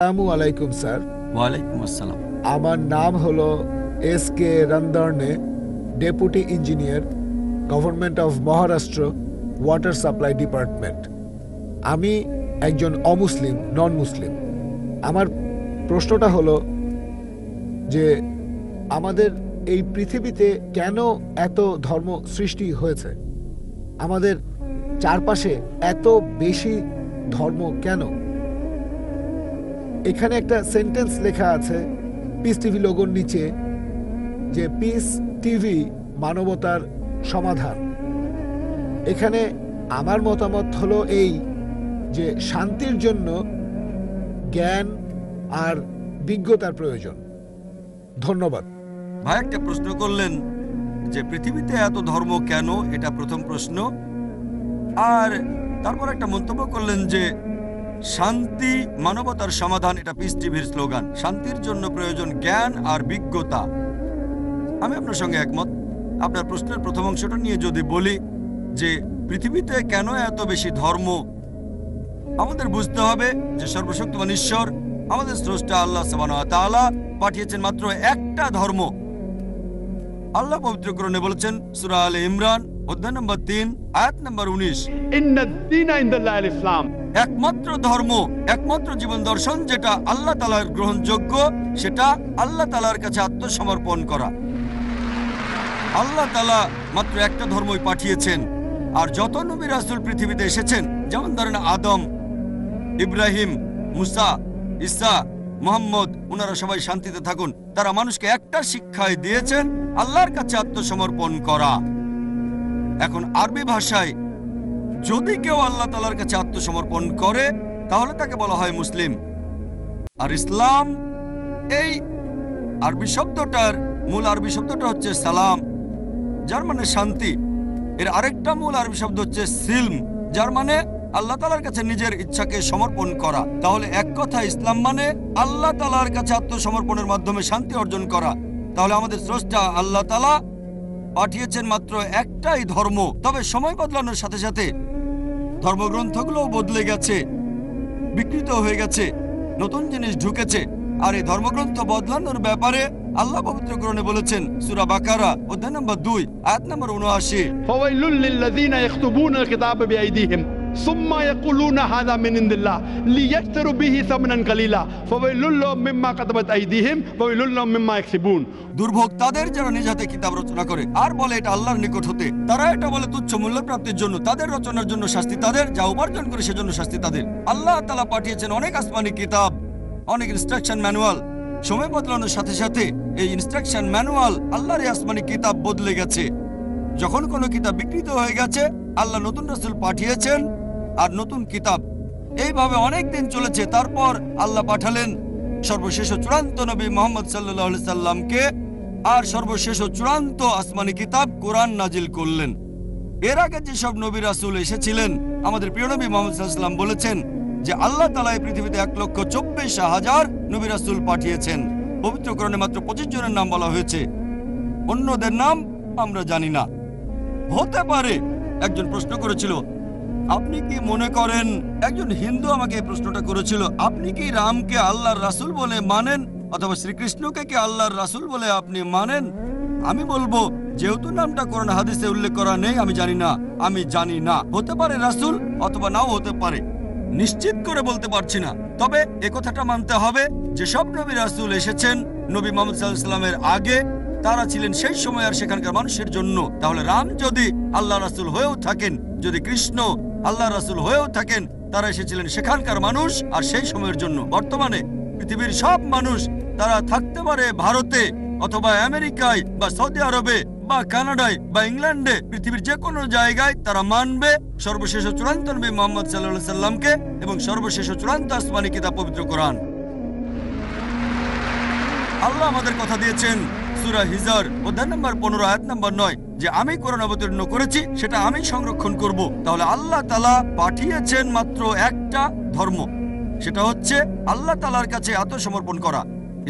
আসসালামু আলাইকুম স্যার। ওয়ালাইকুম আসসালাম। আমার নাম হলো এস.কে. রন্দর্নে, deputy engineer, government of Maharashtra, water supply department. আমি একজন অমুসলিম, নন মুসলিম। আমার প্রশ্নটা হলো যে আমাদের এই পৃথিবীতে কেন এত ধর্ম সৃষ্টি হয়েছে? আমাদের চারপাশে এত বেশি ধর্ম কেন? এখানে একটা সেন্টেন্স লেখা আছে পিস টিভি লোগোর নিচে, যে পিস টিভি মানবতার সমাধান। এখানে আমার মতামত হলো এই যে শান্তির জন্য জ্ঞান আর বিজ্ঞতার প্রয়োজন। ধন্যবাদ। ভাই একটা প্রশ্ন করলেন যে পৃথিবীতে এত ধর্ম কেন, এটা প্রথম প্রশ্ন। আর তারপর একটা মন্তব্য করলেন যে শান্তি মানবতার সমাধান, এটা পিস টিভির স্লোগান। শান্তির জন্য প্রয়োজন জ্ঞান আর বিজ্ঞতা। আমি আপনার সঙ্গে একমত। আপনার প্রশ্নের প্রথম অংশটা নিয়ে যদি বলি যে পৃথিবীতে কেন এত বেশি ধর্ম, আমাদের বুঝতে হবে যে সর্বশক্তিমান ঈশ্বর, আমাদের স্রষ্টা আল্লাহ সুবহানাহু ওয়া তাআলা পাঠিয়েছেন মাত্র একটা ধর্ম। আল্লাহ পবিত্র কোরআনে বলেছেন সূরা আলে ইমরান অধ্যায় নম্বর 3 আয়াত নম্বর 19, ইন্নাদ-দীনা ইনদাল্লাহিল ইসলাম। একমাত্র ধর্ম, একমাত্র জীবন দর্শন যেটা আল্লাহ তাআলার গ্রহণযোগ্য, সেটা আল্লাহ তাআলার কাছে আত্মসমর্পণ করা। আল্লাহ তাআলা মাত্র একটা ধর্মই পাঠিয়েছেন। আর যত নবী রাসূল পৃথিবীতে এসেছেন, যেমন ধরেন আদম, ইব্রাহিম, মুসা, ঈসা, মুহাম্মদ, ওনারা সবাই শান্তিতে থাকুন। তারা মানুষকে একটা শিক্ষাই দিয়েছেন, আল্লাহর কাছে আত্মসমর্পণ করা। এখন আরবি ভাষায় যদি কেউ আল্লাহ তাআলার কাছে আত্মসমর্পণ করে তাহলে তাকে বলা হয় মুসলিম। আর ইসলাম, এই আরবি শব্দটার মূল আরবি শব্দটা হচ্ছে সালাম, যার মানে শান্তি। এর আরেকটা মূল আরবি শব্দ হচ্ছে সিলম, যার মানে আল্লাহ তাআলার কাছে নিজের ইচ্ছাকে সমর্পণ করা। তাহলে এক কথা ইসলাম মানে আল্লাহ তাআলার কাছে আত্মসমর্পণের মাধ্যমে শান্তি অর্জন করা। তাহলে আমাদের স্রষ্টা আল্লাহ তাআলা পাঠিয়েছেন মাত্র একটাই ধর্ম। তবে সময় বদলানোর সাথে সাথে ধর্মগ্রন্থগুলোও বদলে গেছে, বিকৃত হয়ে গেছে, নতুন জিনিস ঢুকেছে। আর এই ধর্মগ্রন্থ বদলানোর ব্যাপারে আল্লাহ পবিত্র কোরআনে বলেছেন সূরা বাকারা অধ্যায় নম্বর 2 আয়াত নম্বর 79, ফাওয়াইলুল লিল্লাযীনা ইয়াকতুবুনাল কিতাবা বিআইদিহিম সুম্মা ইয়াকুলুনা হাযা মিন ইনদিল্লাহ লিয়াশতারু বিহি সামানান কালিলা ফাওয়াইলুল লাহুম মিম্মা কাতাবাত আইদিহিম ওয়াইলুল লাহুম মিম্মা ইয়াকসিবুন। দুর্ভোগ তাদের যারা নিজ হাতে কিতাব রচনা করে আর বলে এটা আল্লাহর নিকট হতে। তারা এটা বলে তুচ্ছ মূল্য প্রাপ্তির জন্য। তাদের রচনার জন্য শাস্তি তাদের, যা উপার্জন করে সেজন্য শাস্তি তাদের। আল্লাহ তাআলা পাঠিয়েছেন অনেক আসমানি কিতাব, অনেক ইনস্ট্রাকশন ম্যানুয়াল। সময় বদলানোর সাথে সাথে এই ইনস্ট্রাকশন ম্যানুয়াল, আল্লাহর এই আসমানি কিতাব বদলে গেছে। যখন কোনো কিতাব বিকৃত হয়ে গেছে, আল্লাহ নতুন রাসূল পাঠিয়েছেন আর নতুন কিতাব। এইভাবে অনেক দিন চলেছে। তারপর আল্লাহ পাঠালেন সর্বশেষ ও চূড়ান্ত নবী মুহাম্মদ সাল্লাল্লাহু আলাইহি সাল্লামকে, আর সর্বশেষ ও চূড়ান্ত আসমানি কিতাব কোরআন নাজিল করলেন। এর আগে যেসব নবী রাসূল এসেছিলেন, আমাদের প্রিয় নবী মুহাম্মদ সাল্লাল্লাহু আলাইহি সাল্লাম বলেছেন যে আল্লাহ তাআলা এই পৃথিবীতে 1,24,000 নবী রাসূল পাঠিয়েছেন। পবিত্র কোরআনে মাত্র 25 জনের নাম বলা হয়েছে, অন্যদের নাম আমরা জানি না। হতে পারে একজন প্রশ্ন করেছিল, আপনি কি মনে করেন, একজন হিন্দু আমাকে এই প্রশ্নটা করেছিল, আপনি কি রামকে আল্লাহর রাসূল বলে মানেন, অথবা শ্রীকৃষ্ণকে কি আল্লাহর রাসূল বলে আপনি মানেন? আমি বলবো, যেহেতু নামটা কোরআন হাদিসে উল্লেখ করা নেই, আমি জানি না। আমি জানি না, হতে পারে রাসূল অথবা নাও হতে পারে, নিশ্চিত করে বলতে পারছি না। তবে একথাটা মানতে হবে যে সব নবী রাসূল এসেছেন নবী মুহাম্মদ সাল্লাল্লাহু আলাইহি ওয়াসাল্লামের আগে। তারা ছিলেন সেই সময় আর সেখানকার মানুষের জন্য। তাহলে রাম যদি আল্লাহ রাসূল হয়েও থাকেন, যদি কৃষ্ণ আল্লাহ রাসূল হয়েও থাকেন, তারা এসেছিলেন সেখানকার মানুষ আর সেই সময়ের জন্য। বর্তমানে পৃথিবীর সব মানুষ, তারা থাকতে পারে ভারতে অথবা আমেরিকায় বা সৌদি আরবে বা কানাডায় বা ইংল্যান্ডে, পৃথিবীর যে কোনো জায়গায় তারা মানবে সর্বশেষ ও চূড়ান্ত নবী মুহাম্মদ সাল্লাল্লাহু আলাইহি সাল্লামকে এবং সর্বশেষ ও চূড়ান্ত আসমানি কিতাব পবিত্র কোরআন। আল্লাহ আমাদের কথা দিয়েছেন সূরা হিজর অধ্যায় নম্বর 15 আয়াত নম্বর 9 যে আমি কোরআন অবতীর্ণ করেছি, সেটা আমি সংরক্ষণ করব। তাহলে আল্লাহ তাআলা পাঠিয়েছেন মাত্র একটা ধর্ম, সেটা হচ্ছে আল্লাহ তাআলার কাছে আত্মসমর্পণ করা।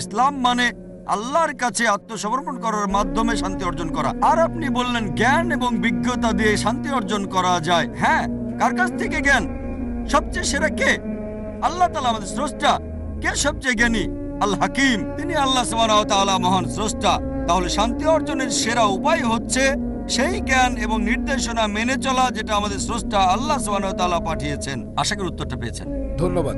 ইসলাম মানে আল্লাহর কাছে আত্মসমর্পণ করার মাধ্যমে শান্তি অর্জন করা। আর আপনি বললেন জ্ঞান এবং বিজ্ঞতা দিয়ে শান্তি অর্জন করা যায়। হ্যাঁ, কার কাছ থেকে জ্ঞান? সবচেয়ে সেরা কে? আল্লাহ তাআলা, আমাদের স্রষ্টা। কে সবচেয়ে জ্ঞানী? আল হাকিম, তিনি আল্লাহ সুবহানাহু ওয়া তাআলা মহান স্রষ্টা। তাহলে শান্তি অর্জনের সেরা উপায় হচ্ছে সেই জ্ঞান এবং নির্দেশনা মেনে চলা যেটা আমাদের স্রষ্টা আল্লাহ সুবহানাহু ওয়া তাআলা পাঠিয়েছেন। আশা করি উত্তরটা পেয়েছেন। ধন্যবাদ।